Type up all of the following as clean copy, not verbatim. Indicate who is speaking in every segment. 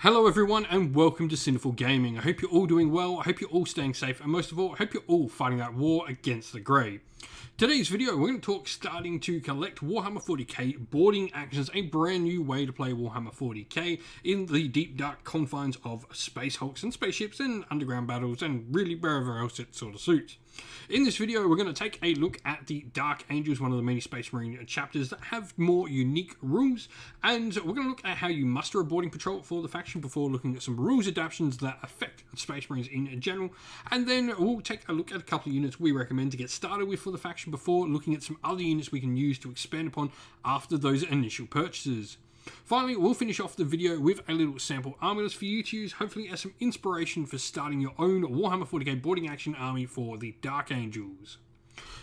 Speaker 1: Hello everyone and welcome to Sinful Gaming. I hope you're all doing well, I hope you're all staying safe, and most of all, I hope you're all fighting that war against the grey. Today's video, we're going to talk starting to collect Warhammer 40k boarding actions, a brand new way to play Warhammer 40k in the deep dark confines of space hulks and spaceships and underground battles and really wherever else it sort of suits. In this video, we're going to take a look at the Dark Angels, one of the many Space Marine chapters that have more unique rules, and we're going to look at how you muster a boarding patrol for the faction before looking at some rules adaptations that affect Space Marines in general, and then we'll take a look at a couple of units we recommend to get started with for the faction before looking at some other units we can use to expand upon after those initial purchases. Finally, we'll finish off the video with a little sample army list for you to use, hopefully as some inspiration for starting your own Warhammer 40k boarding action army for the Dark Angels.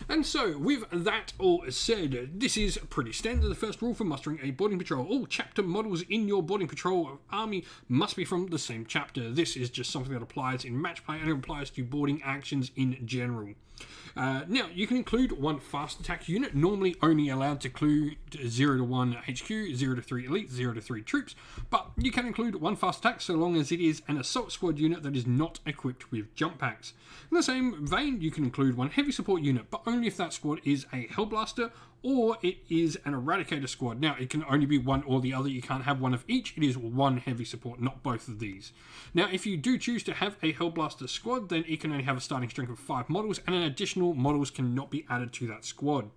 Speaker 1: And so, with that all said, this is pretty standard. The first rule for mustering a boarding patrol: all chapter models in your boarding patrol army must be from the same chapter. This is just something that applies in match play and it applies to boarding actions in general. Now, you can include one fast attack unit, normally only allowed to include 0 to 1 HQ, 0 to 3 elite, 0 to 3 troops, but you can include one fast attack so long as it is an assault squad unit that is not equipped with jump packs. In the same vein, you can include one heavy support unit, but only if that squad is a Hellblaster or it is an Eradicator squad. Now, it can only be one or the other. You can't have one of each. It is one heavy support, not both of these. Now, if you do choose to have a Hellblaster squad, then it can only have a starting strength of 5 models, and an additional models cannot be added to that squad.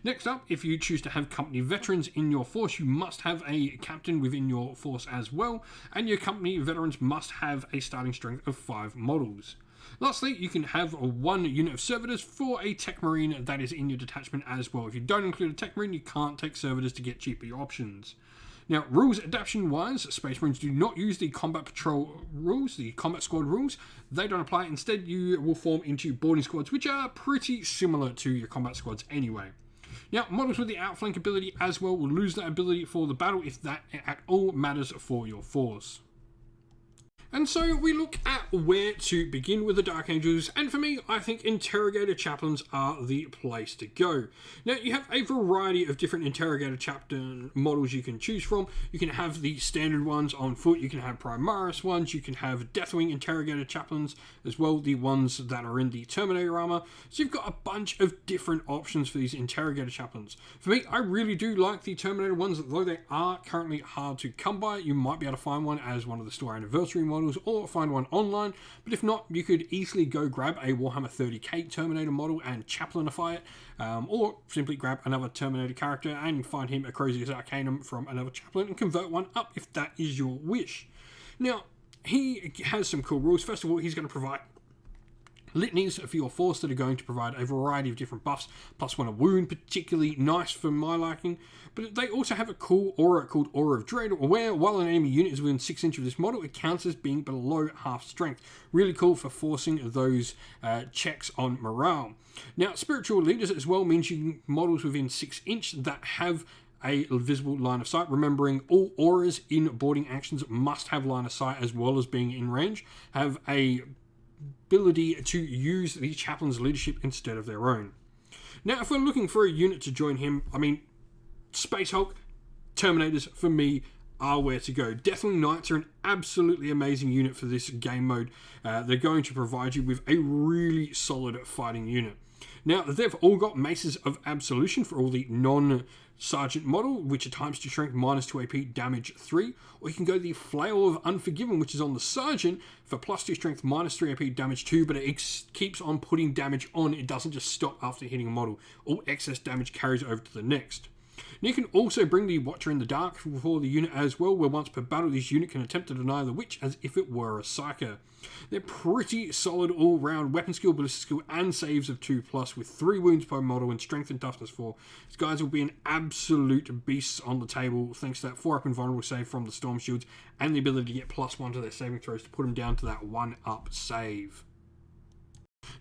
Speaker 1: Next up, if you choose to have company veterans in your force, you must have a captain within your force as well, and your company veterans must have a starting strength of 5 models. Lastly, you can have one unit of servitors for a tech marine that is in your detachment as well. If you don't include a tech marine, you can't take servitors to get cheaper options. Now, rules adaptation wise, Space Marines do not use the combat patrol rules, the combat squad rules. They don't apply. Instead, you will form into boarding squads, which are pretty similar to your combat squads anyway. Now, models with the outflank ability as well will lose that ability for the battle if that at all matters for your force. And so we look at where to begin with the Dark Angels, and for me, I think Interrogator Chaplains are the place to go. Now, you have a variety of different Interrogator Chaplain models you can choose from. You can have the standard ones on foot, you can have Primaris ones, you can have Deathwing Interrogator Chaplains, as well the ones that are in the Terminator armor. So you've got a bunch of different options for these Interrogator Chaplains. For me, I really do like the Terminator ones, though they are currently hard to come by. You might be able to find one as one of the store anniversary models, or find one online, but if not, you could easily go grab a Warhammer 30k Terminator model and chaplainify it, or simply grab another Terminator character and find him a Crozius Arcanum from another chaplain and convert one up if that is your wish. Now, he has some cool rules. First of all, he's going to provide litanies for your force that are going to provide a variety of different buffs, plus one a wound, particularly nice for my liking. But they also have a cool aura called Aura of Dread, where while an enemy unit is within 6 inches of this model, it counts as being below half strength. Really cool for forcing those checks on morale. Now, spiritual leaders as well means you can models within 6 inches that have a visible line of sight. Remembering all auras in boarding actions must have line of sight as well as being in range, have a ability to use the chaplain's leadership instead of their own. Now, if we're looking for a unit to join him, I mean, Space Hulk, Terminators, for me, are where to go. Deathwing Knights are an absolutely amazing unit for this game mode. They're going to provide you with a really solid fighting unit. Now, they've all got Maces of Absolution for all the non-sergeant model, which are times 2 strength, minus 2 AP, damage 3. Or you can go the Flail of Unforgiven, which is on the sergeant for plus 2 strength, minus 3 AP, damage 2, but it keeps on putting damage on. It doesn't just stop after hitting a model. All excess damage carries over to the next. Now, you can also bring the Watcher in the Dark for the unit as well, where once per battle this unit can attempt to deny the Witch as if it were a Psyker. They're pretty solid all-round weapon skill, ballistic skill, and saves of 2+, with 3 wounds per model and strength and toughness 4. These guys will be an absolute beast on the table thanks to that 4-up invulnerable save from the Storm Shields and the ability to get +1 to their saving throws to put them down to that 1-up save.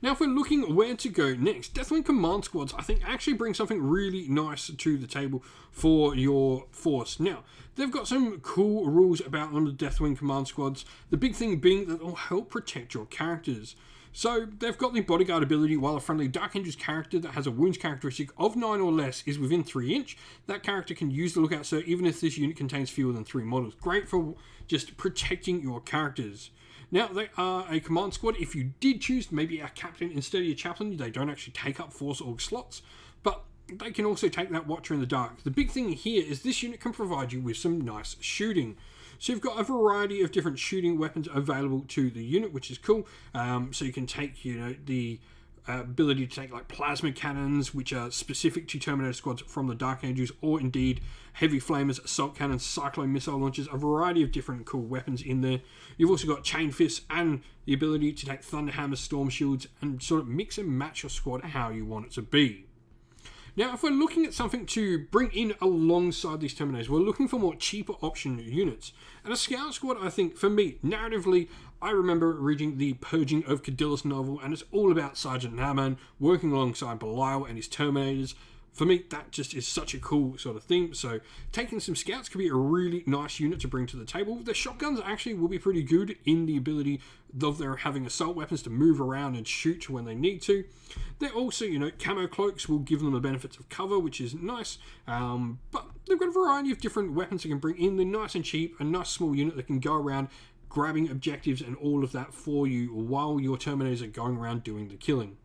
Speaker 1: Now, if we're looking where to go next, Deathwing Command Squads, I think, actually bring something really nice to the table for your force. Now, they've got some cool rules about them, the Deathwing Command Squads, the big thing being that they'll help protect your characters. So they've got the bodyguard ability. While a friendly Dark Angels character that has a wounds characteristic of 9 or less is within 3 inch, that character can use the lookout cert even if this unit contains fewer than 3 models. Great for just protecting your characters. Now, they are a command squad. If you did choose maybe a captain instead of your chaplain, they don't actually take up Force Org slots, but they can also take that Watcher in the Dark. The big thing here is this unit can provide you with some nice shooting. So you've got a variety of different shooting weapons available to the unit, which is cool. So you can take, the ability to take like plasma cannons, which are specific to Terminator squads from the Dark Angels, or indeed heavy flamers, assault cannons, cyclone missile launchers, a variety of different cool weapons in there. You've also got chain fists and the ability to take thunder hammers, storm shields, and sort of mix and match your squad how you want it to be. Now, if we're looking at something to bring in alongside these Terminators, we're looking for more cheaper option units. And a Scout Squad, I think, for me, narratively, I remember reading the Purging of Cadillus novel, and it's all about Sergeant Naaman working alongside Belial and his Terminators. For me, that just is such a cool sort of thing. So taking some scouts could be a really nice unit to bring to the table. The shotguns actually will be pretty good in the ability of their having assault weapons to move around and shoot when they need to. They're also, camo cloaks will give them the benefits of cover, which is nice. But they've got a variety of different weapons they can bring in. They're nice and cheap, a nice small unit that can go around grabbing objectives and all of that for you while your Terminators are going around doing the killing.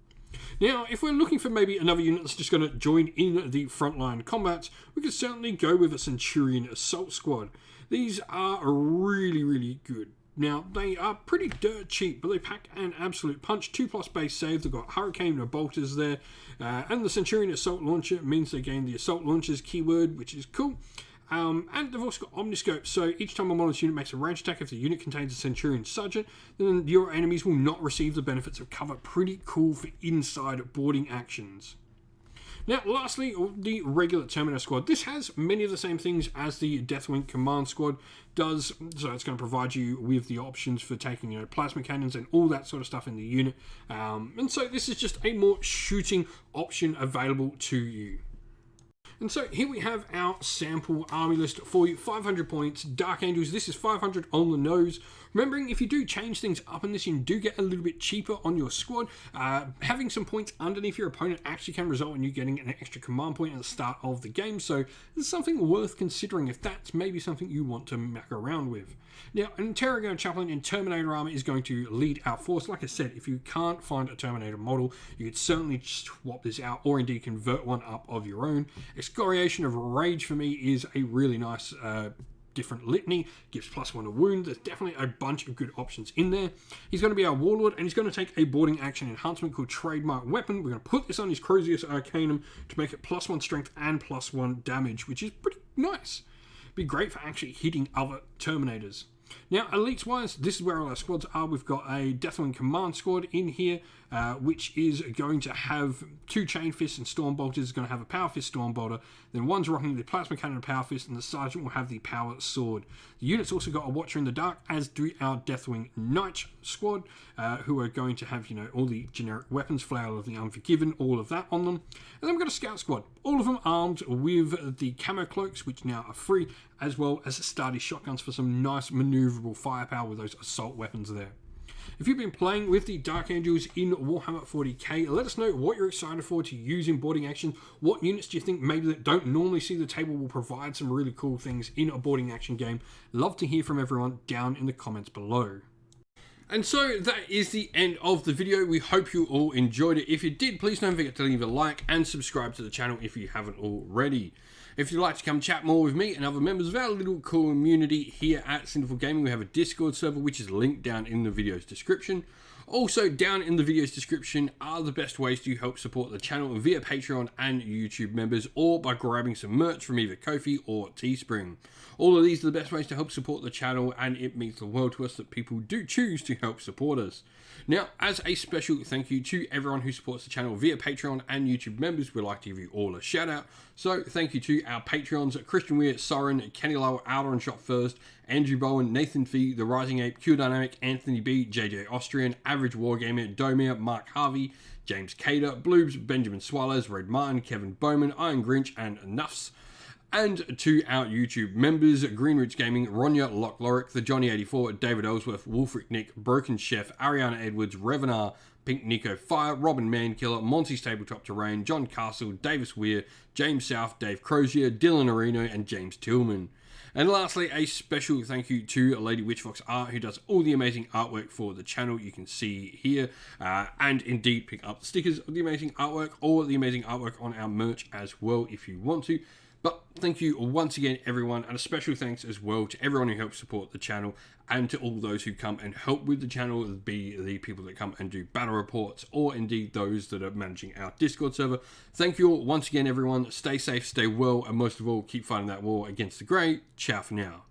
Speaker 1: Now, if we're looking for maybe another unit that's just going to join in the frontline combats, we could certainly go with a Centurion Assault Squad. These are really, really good. Now, they are pretty dirt cheap, but they pack an absolute punch. 2+ base save, they've got Hurricane and bolters there, and the Centurion Assault Launcher means they gain the Assault Launchers keyword, which is cool. And they've also got Omniscope, so each time a models unit makes a range attack, if the unit contains a Centurion Sergeant, then your enemies will not receive the benefits of cover. Pretty cool for inside boarding actions. Now, lastly, the regular Terminator squad. This has many of the same things as the Deathwing Command Squad does, so it's going to provide you with the options for taking plasma cannons and all that sort of stuff in the unit. And so this is just a more shooting option available to you. And so here we have our sample army list for you. 500 points, Dark Angels. This is 500 on the nose. Remembering, if you do change things up in this, you do get a little bit cheaper on your squad. Having some points underneath your opponent actually can result in you getting an extra command point at the start of the game. So it's something worth considering if that's maybe something you want to muck around with. Now, an Interrogator Chaplain in Terminator armor is going to lead our force. Like I said, if you can't find a Terminator model, you could certainly swap this out or indeed convert one up of your own. Excoriation of Rage for me is a really nice different litany, gives +1 a wound. There's definitely a bunch of good options in there. He's going to be our Warlord, and he's going to take a boarding action enhancement called Trademark Weapon. We're going to put this on his Crozius Arcanum to make it +1 strength and +1 damage, which is pretty nice. Be great for actually hitting other Terminators. Now, elites wise, this is where all our squads are. We've got a Deathwing Command Squad in here, which is going to have 2 Chain Fists and Storm Bolters. It's going to have a Power Fist Storm Bolter. Then one's rocking the Plasma Cannon and Power Fist, and the Sergeant will have the Power Sword. The unit's also got a Watcher in the Dark, as do our Deathwing Knight Squad, who are going to have, all the generic weapons, Flower of the Unforgiven, all of that on them. And then we've got a Scout Squad, all of them armed with the Camo Cloaks, which now are free, as well as Sturdy Shotguns for some nice maneuverable firepower with those assault weapons there. If you've been playing with the Dark Angels in Warhammer 40k, let us know what you're excited for to use in boarding action. What units do you think maybe that don't normally see the table will provide some really cool things in a boarding action game? Love to hear from everyone down in the comments below. And so that is the end of the video. We hope you all enjoyed it. If you did, please don't forget to leave a like and subscribe to the channel if you haven't already. If you'd like to come chat more with me and other members of our little community here at Sinful Gaming, we have a Discord server which is linked down in the video's description. Also, down in the video's description are the best ways to help support the channel via Patreon and YouTube members, or by grabbing some merch from either Ko-fi or Teespring. All of these are the best ways to help support the channel, and it means the world to us that people do choose to help support us. Now, as a special thank you to everyone who supports the channel via Patreon and YouTube members, we'd like to give you all a shout out. So thank you to our Patreons, Christian Weir, Soren, Kenny Lowe, Outer and Shot First, Andrew Bowen, Nathan Fee, The Rising Ape, Q Dynamic, Anthony B, JJ Austrian, Average Wargamer, Domir, Mark Harvey, James Cater, Bloobs, Benjamin Swallows, Red Martin, Kevin Bowman, Iron Grinch, and Nuffs. And to our YouTube members, Green Roots Gaming, Ronya Lochloric, The Johnny84, David Ellsworth, Wolfric Nick, Broken Chef, Ariana Edwards, Revenar, Pink Nico Fire, Robin Mankiller, Monty's Tabletop Terrain, John Castle, Davis Weir, James South, Dave Crozier, Dylan Areno, and James Tillman. And lastly, a special thank you to Lady Witchfox Art, who does all the amazing artwork for the channel. You can see here, and indeed pick up the stickers of the amazing artwork, or the amazing artwork on our merch as well if you want to. But thank you once again, everyone, and a special thanks as well to everyone who helps support the channel, and to all those who come and help with the channel, be the people that come and do battle reports, or indeed those that are managing our Discord server. Thank you all once again, everyone. Stay safe, stay well, and most of all, keep fighting that war against the grey. Ciao for now.